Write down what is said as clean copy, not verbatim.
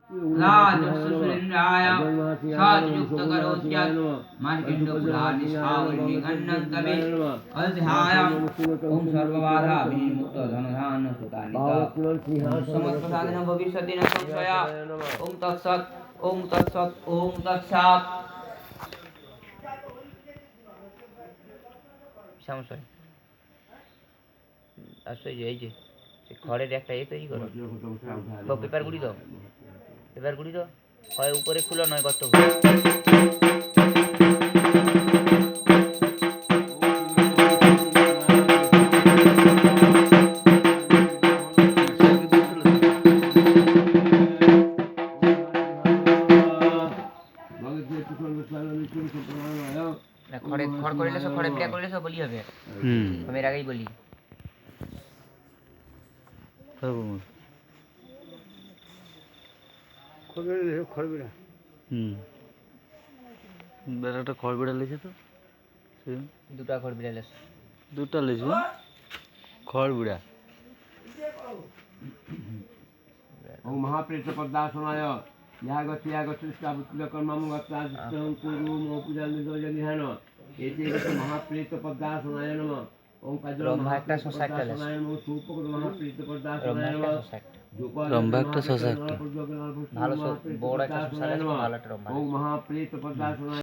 राजस्वसुरेन्द्राय साधुयुक्तकरोत्यत् मार्कण्डपुराणिष्ठावल्लिगन्नं कवे अध्यायम् ॐ सर्वबाधा विमुक्त धनधान सुतानिका समत्प्रसादेन भविष्यति न संशय ॐ तत्सत् ॐ तत्सत् ॐ तत्सत् সমস্যা আসলে এই যে ঘরের একটা তৈরি করো পেপারগুলি দাও হয় উপরে খুলো নয় গর্ত খড় করে লেছো খড়ে পিঠা করে লেছো বলি হবে আমি এর আগেই বলি খড়বিড়া বেড়াটা খড়বিড়া লেছে তো দুটা খড়বিড়া লেছে দুটা লেছে খড়বিড়া ও মহাপ্রেত পদ্মাসনায় ইয়াগতি ইয়াগতিষ্টাবুত্তিকর্মামগত্তাজিষ্টং কুরু মো পূজানির্জনিহান এতে মহাপ্রেত পদ্মাসনায় নমঃ ওম কাজরম্ভা একটা শশাকটা লেছে সুপকৃত মহাপ্রেত পদ্মাসনায় নমঃ রম্ভা একটা শশাকটা ভালো বড় একটা শশা লেছে ভালো একটা রম্ভা ওম মহাপ্রেত পদ্মাসনায়